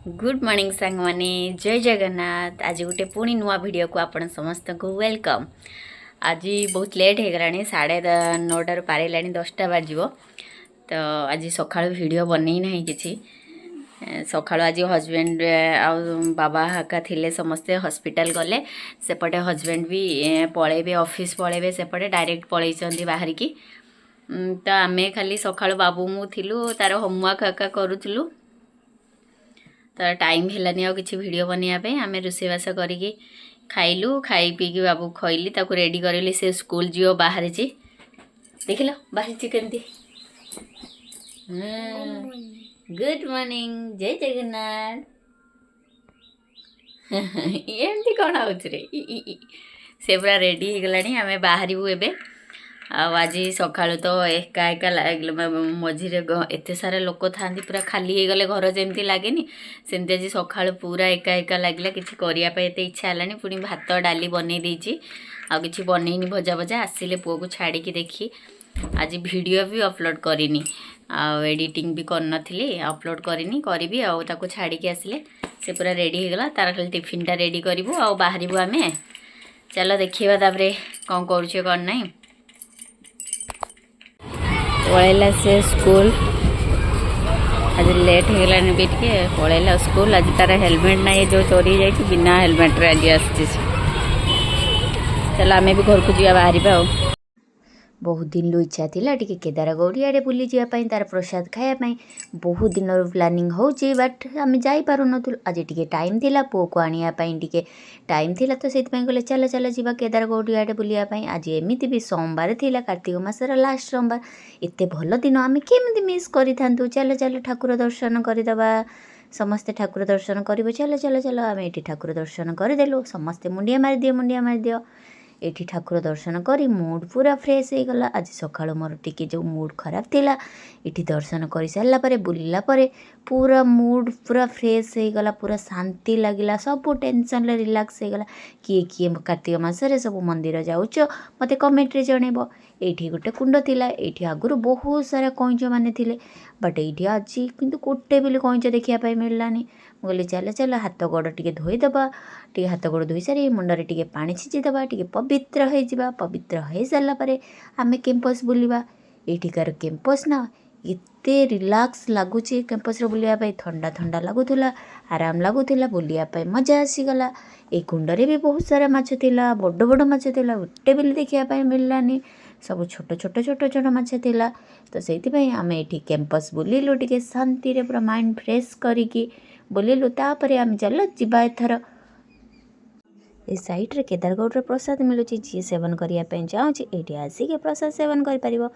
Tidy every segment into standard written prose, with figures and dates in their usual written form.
Good morning सांग माने जय जगन्नाथ। आज गोटे पुणी नुआ वीडियो को आपण समस्त को वेलकम। आज बहुत लेट हो गलानी 9:30 पार 10टा बाजो। तो आज सकाळ वीडियो बनै ना कि सकाळ आज हजबैंड आ बाबा हका थिले समस्ते हॉस्पिटल गले सेपटे हजबैंड भी पलैबे ऑफिस पलैबे सेपटे डायरेक्ट पलैचंदी बाहर की। तो आमे खाली सकाळ बाबू मु थिलु तार होमवर्क हका करूथलु। तो टाइम हेलानी आ किसी वीडियो बनवाई आम रोषेबास करी खाइलु खाई पीकी बाबू खैली ताको रेडी करली से स्कूल जीव बाहर देख लो बाहर केमती। गुड मॉर्निंग जय जगन्नाथ। एमती कौन आउे से पूरा रेडी हो गलानी आम बाहर एबे। आज सका तो एका एका मझे एत सारा लोक था पूरा खाली हो गले घर जमी लगे सेमती आज सका पूरा एका एका लगे किसी करने इच्छा है पुणी भात डाली बनई देती आ कि बनईनी भजा भजा आसिले पुओ को छाड़ी देखी आज वीडियो भी अपलोड करनी एडिटिंग भी करनी अपलोड करनी करी आको छाड़ी आसिले से पूरा रेडी हो गला तार खाली टिफिनटा रेडी करूँ आ बाहर आम चलो देखा तापर कौन करुचे कौन ना पलैला से स्कूल आज लेट हो गलानी भी टे पलैला स्कूल आज तार हेलमेट ना जो चोरी जाइए बिना हेलमेट रे आज आसी। चलो आम भी घर को जा बाहर। बहुत दिन लु इच्छा थिला टिके केदारगौड़ी आड़े बुली जावाई तार प्रसाद खायापाई बहुत दिन प्लानिंग होची बट आम जापरूनु आज टिके टाइम थिला पुओ को आनियापाई टिके टाइम थिला तो से कहले चल चल जा केदारगौड़ी आड़े बुलियापाई। आज एमती भी सोमवार थिला कार्तिक मासर लास्ट सोमवार एते भल दिन आम केमती मिस करि थांतु। चल चल ठाकुर दर्शन करदबा समस्ते ठाकुर दर्शन कर चल चल चल आम ये ठाकुर दर्शन करदेलु समस्ते मुंडिया मार दियो एठी ठाकुर दर्शन करी मूड पूरा फ्रेश हो गला। आज सकाळ मोर टिके जो मूड खराब थिला एठी दर्शन कर सारा पर बुलला पर पूरा मूड पूरा फ्रेश हो गला पूरा शांति लगिला सब टेंशन रिलैक्स हो गला। किए किए कार्तिक मासरे सब मंदिर जाउछ मते कमेंट रे जणेबो। एठी गोटे कुंड थिला एठी आगुरु बहुत सारा कइंच माने थिले बट एठी आज किंतु कोटे बिल कइंच देखिया पाई मिललानी। बोले चल चल हाथ गोड़ टिके धोईदबा टिके हाथ गोड़ धोई सारी मुंडरे टिके पानी छिंचीदबा टिके पवित्र हो जावा। पवित्र हो सारा पर आम कैंपस बुलवा एठिकार कैंपस ना एते रिलैक्स लगुच कैंपस बुलाया ठंडा ठंडा लगुला आराम लगुला बुलायापाई मजा आसीगला। ये कुंडरे भी बहुत सारा माछ थिला बड़ बड़ माछ थिला गोटे बिल देखापी मिललानी सब छोट छोट छोट छोट माछ थिला। तो से आम ये कैंपस बुलिलु टिके शांति रे पूरा माइंड फ्रेश करिकी बुलिलु तापर आम चल जीवा एथर ए साइट रे केदारगौड़ प्रसाद मिलूँ जी सेवन करने चाहूँगी ये आसिक प्रसाद सेवन कर।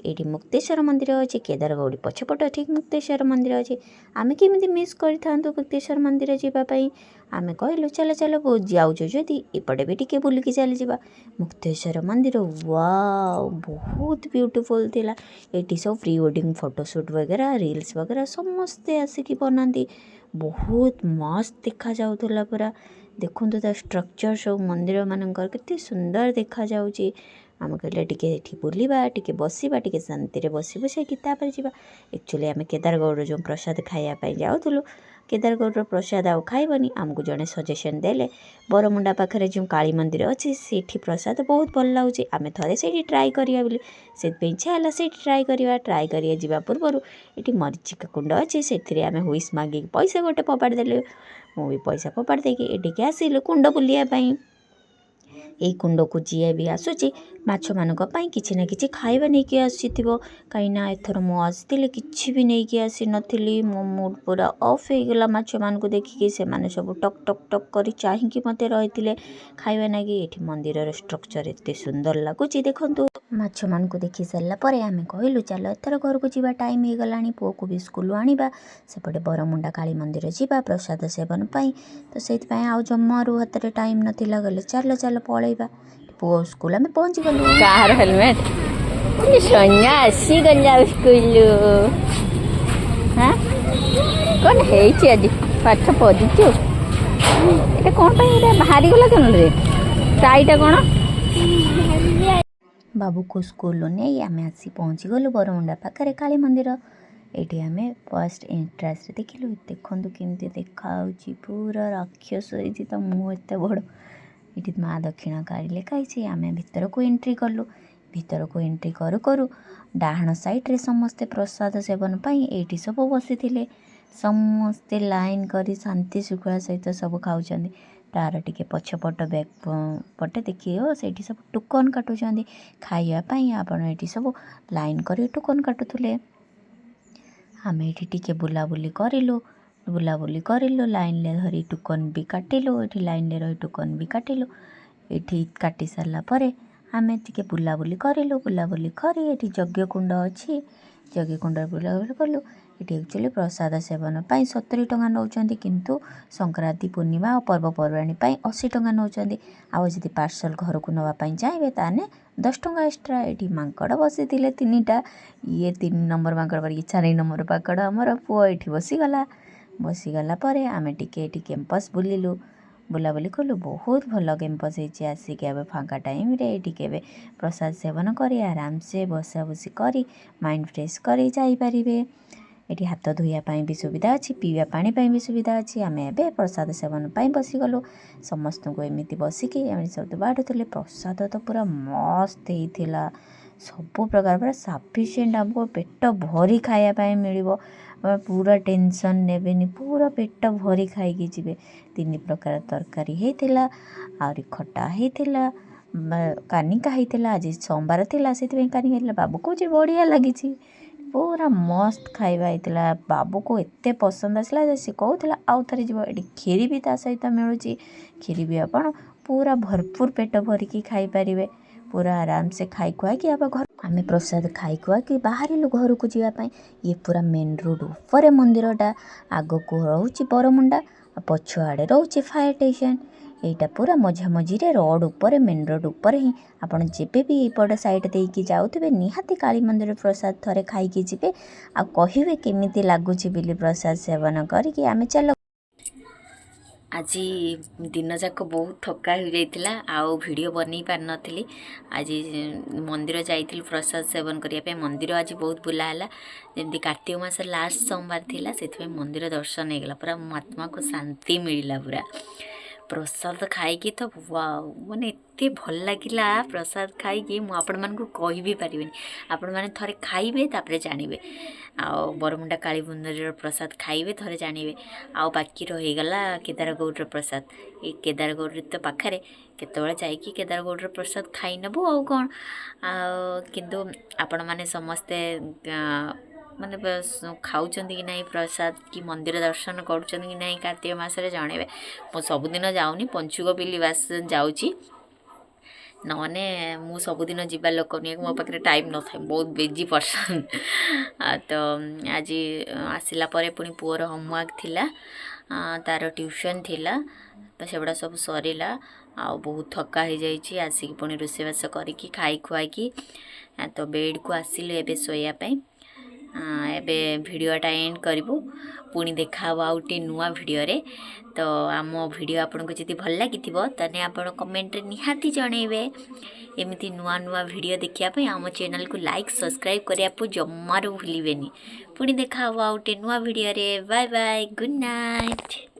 ये मुक्तेश्वर मंदिर अच्छे केदारगौड़ी पछपट ठीक मुक्तेश्वर मंदिर अच्छे आम केमी मिस कर मुक्तेश्वर मंदिर जावाई आम कहलु चल चल जाऊँ जदि एपटे भी टिके बुलिकी चली जा। मुक्तेश्वर मंदिर वाओ बहुत ब्यूटीफुल थिला एटी सब प्री वेडिंग फोटोशूट वगैरह रील्स वगैरह समस्ते आसिकी बनाती बहुत मस्त देखा जाऊला पूरा। देखु तो स्ट्रक्चर सब मंदिर मानकर केते सुंदर देखा जाउची। आम कहले टिके बुलवा टिके बसवा टिके शांति बसी बसा कि एक्चुअली आम केदारगौड़ जो प्रसाद खायापाई जाऊँ केदारगौड़ प्रसाद आउ खाइबनी आमको जड़े सजेसन देले बरमुंडा पाखे जो काली मंदिर अच्छे से प्रसाद बहुत भल लगे आम थे से ट्राए करा बोली से इच्छा है से ट्राए करा ट्राए कर पूर्व ये मरीचिका कुंड अच्छे से आम हुईस मागिक पैसा गोटे पपाड़ देले मु भी पैसा पपाड़ देकी एटिके आसिलु कुंड बुलियापाई। यही कुंड को जी भी आसूची माछ मानी किसी ना कि खाଇବା नहीं आसीथिबो कहीं एथर मु आसी किसी भी नहीं आसी नी मो मूड पूरा ऑफ हो गला माछ मान को देखिकी से माने सब टक टक टक कर चाहिए मत रही खाଇବା नागी। ये मंदिर स्ट्रक्चर एत सुंदर लगुच देखु माछ मान को देखी सारा पर आम कहलु चल एथर घर को जीवा टाइम हो गला पुओ को भी स्कूल आनिबा सेपटे बरमुंडा काली मंदिर जीवा प्रसाद सेवन पाई। तो से आउ जमारू हाथ में टाइम नाला गले चल चल पलैबा पुओ स्कूल आम पहुँची गलु कार हेलमेट सैया आसी गला स्कूल। हाँ कौन है आज पाठ पढ़ीचु ये कौन बाहरी गला कौन रे टाईटा कौन बाबू को स्कूल नहीं आम आसी पहुँची गलु बरमुंडा पाखे काली मंदिर ଏଠି ଆମେ ଫାଷ୍ଟ ଏଣ୍ଟ୍ରାନ୍ସରେ ଦେଖିଲୁ। ଦେଖନ୍ତୁ କେମିତି ଦେଖାଯାଉଛି, ପୁରା ରାକ୍ଷସ ହେଇଛି ତ ମୁହଁ ଏତେ ବଡ଼। ଏଠି ମା ଦକ୍ଷିଣକାଳୀ ଲେଖା ହେଇଛି। ଆମେ ଭିତରକୁ ଏଣ୍ଟ୍ରି କଲୁ। ଭିତରକୁ ଏଣ୍ଟ୍ରି କରୁ କରୁ ଡାହାଣ ସାଇଡ଼୍ରେ ସମସ୍ତେ ପ୍ରସାଦ ସେବନ ପାଇଁ ଏଇଠି ସବୁ ବସିଥିଲେ। ସମସ୍ତେ ଲାଇନ୍ କରି ଶାନ୍ତି ଶୃଙ୍ଖଳା ସହିତ ସବୁ ଖାଉଛନ୍ତି। ତାର ଟିକେ ପଛପଟ ବ୍ୟାକ୍ ପଟେ ଦେଖିବ, ସେଇଠି ସବୁ ଟୋକନ୍ କାଟୁଛନ୍ତି ଖାଇବା ପାଇଁ। ଆପଣ ଏଠି ସବୁ ଲାଇନ୍ କରି ଟୋକନ୍ କାଟୁଥିଲେ। ଆମେ ଏଠି ଟିକେ ବୁଲାବୁଲି କରିଲୁ ଲାଇନ୍ରେ ଧରି ଟୋକନ୍ ବି କାଟିଲୁ। ଏଠି ଲାଇନ୍ରେ ରହି ଟୋକନ୍ ବି କାଟିଲୁ। ଏଠି କାଟି ସାରିଲା ପରେ ଆମେ ଟିକେ ବୁଲାବୁଲି କରିଲୁ। ବୁଲାବୁଲି କରି ଏଠି ଯଜ୍ଞକୁଣ୍ଡ ଅଛି, ଯଜ୍ଞକୁଣ୍ଡରେ ବୁଲାବୁଲି କଲୁ। ଏଠି ଆକ୍ଚୁଆଲି ପ୍ରସାଦ ସେବନ ପାଇଁ 70 ଟଙ୍କା ନେଉଛନ୍ତି, କିନ୍ତୁ ସଂକ୍ରାନ୍ତି ପୂର୍ଣ୍ଣିମା ଓ ପର୍ବପର୍ବାଣୀ ପାଇଁ 80 ଟଙ୍କା ନେଉଛନ୍ତି। ଆଉ ଯଦି ପାର୍ସଲ ଘରକୁ ନେବା ପାଇଁ ଚାହିଁବେ ତାହେଲେ 10 ଟଙ୍କା ଏକ୍ସଟ୍ରା। ଏଠି ମାଙ୍କଡ଼ ବସିଥିଲେ 3ଟା। ଇଏ 3 ନମ୍ବର ମାଙ୍କଡ଼ ପଡ଼ିକି 4 ନମ୍ବର ମାଙ୍କଡ଼ ଆମର ପୁଅ ଏଠି ବସିଗଲା ପରେ ଆମେ ଟିକେ ଏଠି କ୍ୟାମ୍ପସ୍ ବୁଲିଲୁ। ବୁଲାବୁଲି କଲୁ। ବହୁତ ଭଲ କ୍ୟାମ୍ପସ୍ ହେଇଛି। ଆସିକି ଏବେ ଫାଙ୍କା ଟାଇମ୍ରେ ଏଠି କେବେ ପ୍ରସାଦ ସେବନ କରି ଆରାମସେ ବସାବସି କରି ମାଇଣ୍ଡ ଫ୍ରେଶ୍ କରି ଯାଇପାରିବେ। ଏଠି ହାତ ଧୋଇବା ପାଇଁ ବି ସୁବିଧା ଅଛି, ପିଇବା ପାଣି ପାଇଁ ବି ସୁବିଧା ଅଛି। ଆମେ ଏବେ ପ୍ରସାଦ ସେବନ ପାଇଁ ବସିଗଲୁ। ସମସ୍ତଙ୍କୁ ଏମିତି ବସିକି ଆମେ ସବୁ ବାଢ଼ୁଥିଲେ। ପ୍ରସାଦ ତ ପୁରା ମସ୍ତ ହେଇଥିଲା, ସବୁ ପ୍ରକାର ପୁରା ସଫିସିଏଣ୍ଟ। ଆମକୁ ପେଟ ଭରି ଖାଇବା ପାଇଁ ମିଳିବ, ପୁରା ଟେନସନ୍ ନେବେନି, ପୁରା ପେଟ ଭରି ଖାଇକି ଯିବେ। 3 ପ୍ରକାର ତରକାରୀ ହେଇଥିଲା, ଆହୁରି ଖଟା ହେଇଥିଲା, କାନିକା ହେଇଥିଲା। ଆଜି ସୋମବାର ଥିଲା ସେଥିପାଇଁ କାନିକା ହେଇଥିଲା। ବାବୁ କହୁଛି ବଢ଼ିଆ ଲାଗିଛି, ପୁରା ମସ୍ତ ଖାଇବା ହେଇଥିଲା। ବାବୁକୁ ଏତେ ପସନ୍ଦ ଆସିଲା ଯେ ସେ କହୁଥିଲା ଆଉ ଥରେ ଯିବ। ଏଠି କ୍ଷୀରି ବି ତା ସହିତ ମିଳୁଛି। କ୍ଷୀରି ବି ଆପଣ ପୁରା ଭରପୁର ପେଟ ଭରିକି ଖାଇପାରିବେ। ପୁରା ଆରାମସେ ଖାଇ ଖୁଆକି ଆମେ ପ୍ରସାଦ ଖାଇ ଖୁଆକି ବାହାରିଲୁ ଘରକୁ ଯିବା ପାଇଁ। ଇଏ ପୁରା ମେନ୍ ରୋଡ଼ ଉପରେ ମନ୍ଦିରଟା। ଆଗକୁ ରହୁଛି ବରମୁଣ୍ଡା, ପଛଆଡ଼େ ରହୁଛି ଫାୟାର ଷ୍ଟେସନ୍। ଏଇଟା ପୁରା ମଝାମଝିରେ ରୋଡ଼ ଉପରେ, ମେନ୍ ରୋଡ଼ ଉପରେ ହିଁ। ଆପଣ ଯେବେ ବି ଏଇପଟ ସାଇଡ଼୍ ଦେଇକି ଯାଉଥିବେ ନିହାତି କାଳୀ ମନ୍ଦିର ପ୍ରସାଦ ଥରେ ଖାଇକି ଯିବେ, ଆଉ କହିବେ କେମିତି ଲାଗୁଛି ବୋଲି ପ୍ରସାଦ ସେବନ କରିକି। ଆମେ ଚାଲ। ଆଜି ଦିନଯାକ ବହୁତ ଥକା ହୋଇଯାଇଥିଲା, ଆଉ ଭିଡ଼ିଓ ବନେଇ ପାରିନଥିଲି। ଆଜି ମନ୍ଦିର ଯାଇଥିଲୁ ପ୍ରସାଦ ସେବନ କରିବା ପାଇଁ। ମନ୍ଦିର ଆଜି ବହୁତ ବୁଲା ହେଲା। ଯେମିତି କାର୍ତ୍ତିକ ମାସର ଲାଷ୍ଟ ସୋମବାର ଥିଲା, ସେଥିପାଇଁ ମନ୍ଦିର ଦର୍ଶନ ହେଇଗଲା। ପୁରା ମୋ ଆତ୍ମାକୁ ଶାନ୍ତି ମିଳିଲା। ପୁରା ପ୍ରସାଦ ଖାଇକି ତ ମାନେ ଏତେ ଭଲ ଲାଗିଲା। ପ୍ରସାଦ ଖାଇକି ମୁଁ ଆପଣମାନଙ୍କୁ କହିବି ପାରିବିନି। ଆପଣମାନେ ଥରେ ଖାଇବେ ତାପରେ ଜାଣିବେ। ଆଉ ବରମୁଣ୍ଡା କାଳୀ ମନ୍ଦିରର ପ୍ରସାଦ ଖାଇବେ, ଥରେ ଜାଣିବେ। ଆଉ ବାକି ରହିଗଲା କେଦାରଗୌଡ଼ର ପ୍ରସାଦ। ଏଇ କେଦାରଗୌଡ଼ ତ ପାଖରେ, କେତେବେଳେ ଯାଇକି କେଦାରଗୌଡ଼ର ପ୍ରସାଦ ଖାଇ ନେବୁ ଆଉ କ'ଣ। ଆଉ କିନ୍ତୁ ଆପଣମାନେ ସମସ୍ତେ ମାନେ ଖାଉଛନ୍ତି କି ନାହିଁ ପ୍ରସାଦ, କି ମନ୍ଦିର ଦର୍ଶନ କରୁଛନ୍ତି କି ନାହିଁ କାର୍ତ୍ତିକ ମାସରେ ଜଣେଇବେ। ମୁଁ ସବୁଦିନ ଯାଉନି, ପଞ୍ଚୁକ ବିଲି ବାସ୍ ଯାଉଛି, ନହେଲେ ମୁଁ ସବୁଦିନ ଯିବା ଲୋକ ନୁହେଁ। ମୋ ପାଖରେ ଟାଇମ୍ ନଥାଏ, ବହୁତ ବିଜି ପର୍ସନ୍। ତ ଆଜି ଆସିଲା ପରେ ପୁଣି ପୁଅର ହୋମୱାର୍କ ଥିଲା, ତାର ଟ୍ୟୁସନ୍ ଥିଲା, ତ ସେଗୁଡ଼ା ସବୁ ସରିଲା। ଆଉ ବହୁତ ଥକା ହେଇଯାଇଛି। ଆସିକି ପୁଣି ରୋଷେଇବାସ କରିକି ଖାଇ ଖୁଆଇକି ତ ବେଡ଼୍କୁ ଆସିଲୁ ଏବେ ଶୋଇବା ପାଇଁ। ଏବେ ଭିଡ଼ିଓଟା ଏଣ୍ଡ କରିବୁ। ପୁଣି ଦେଖା ହେବ ଆଉ ଗୋଟେ ନୂଆ ଭିଡ଼ିଓରେ। ତ ଆମ ଭିଡ଼ିଓ ଆପଣଙ୍କୁ ଯଦି ଭଲ ଲାଗିଥିବ ତାହେଲେ ଆପଣ କମେଣ୍ଟରେ ନିହାତି ଜଣେଇବେ। ଏମିତି ନୂଆ ନୂଆ ଭିଡ଼ିଓ ଦେଖିବା ପାଇଁ ଆମ ଚ୍ୟାନେଲକୁ ଲାଇକ୍ ସବସ୍କ୍ରାଇବ୍ କରିବାକୁ ଜମାରୁ ଭୁଲିବେନି। ପୁଣି ଦେଖା ହେବ ଆଉ ଗୋଟେ ନୂଆ ଭିଡ଼ିଓରେ। Bye bye, good night.